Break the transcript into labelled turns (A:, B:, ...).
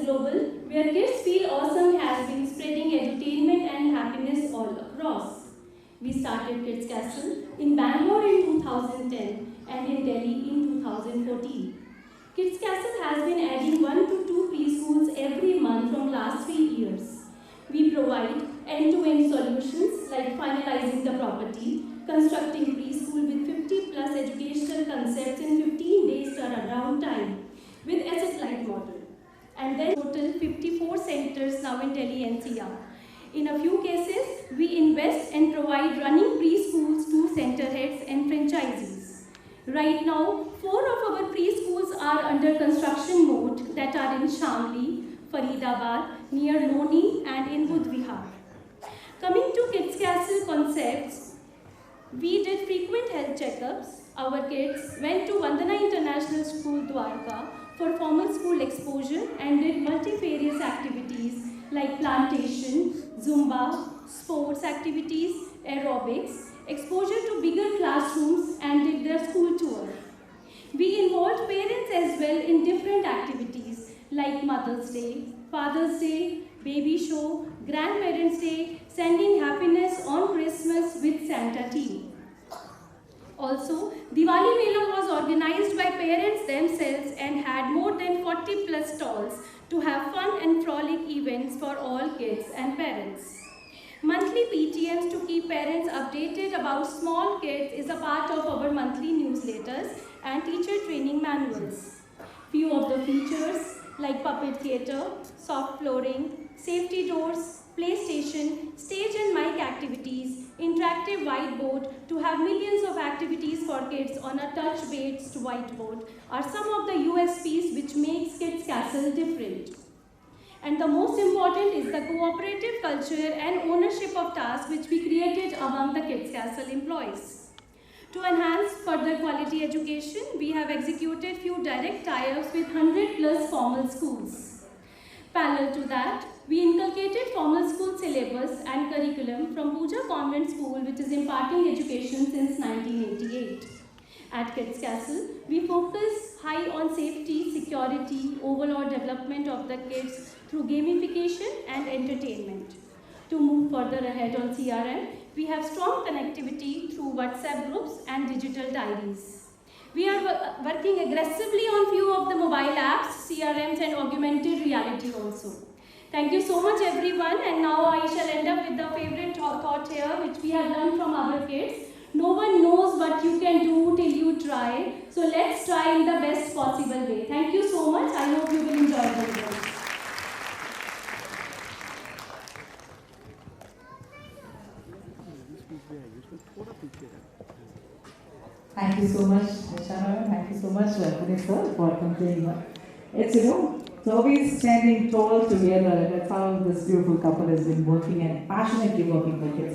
A: Global, where kids feel awesome, has been spreading entertainment and happiness all across. We started Kids Castle in Bangalore in 2010 and in Delhi in 2014. Kids Castle has been adding 1 to 2 preschools every month from last 3 years. We provide end-to-end solutions like finalizing the property, constructing preschool with 50 plus educational concepts in 15 days turnaround time with asset-light model. And then total 54 centers now in Delhi NCR. In a few cases, we invest and provide running preschools to center heads and franchisees. Right now, 4 of our preschools are under construction mode that are in Shamli, Faridabad, near Loni and in Budh Vihar. Coming to Kids Castle concepts, we did frequent health checkups. Our kids went to Vandana International School, Dwarka for formal school exposure and did multifarious activities like plantation, Zumba, sports activities, aerobics, exposure to bigger classrooms and did their school tour. We involved parents as well in different activities like Mother's Day, Father's Day, Baby Show, Grandparents' Day, sending happiness on Christmas with Santa team. Also, Diwali Mela was organized by parents themselves and had more than 40 plus stalls to have fun and frolic events for all kids and parents. Monthly PTMs to keep parents updated about small kids is a part of our monthly newsletters and teacher training manuals. Few of the features like puppet theatre, soft flooring, safety doors, PlayStation, stage and mic activities, interactive whiteboard to have millions of activities for kids on a touch-based whiteboard are some of the USPs which makes Kids Castle different. And the most important is the cooperative culture and ownership of tasks which we created among the Kids Castle employees. To enhance further quality education, we have executed few direct tie-ups with 100 plus formal schools. Parallel to that, we inculcated formal school syllabus and curriculum from Puja Convent School, which is imparting education since 1988. At Kids Castle, we focus high on safety, security, overall development of the kids through gamification and entertainment. To move further ahead on CRM, we have strong connectivity through WhatsApp groups and digital diaries. We are working aggressively on few of the mobile apps, CRMs and augmented reality also. Thank you so much everyone, and now I shall end up with the favorite thought here which we have learned from our kids. No one knows what you can do till you try, so let's try in the best possible way. Thank you so much. I hope you will enjoy the results.
B: Thank you so much, Shana. Thank you so much, Puneet sir, for completing. It's, it's always standing tall together. That's how this beautiful couple has been working and passionately working for kids.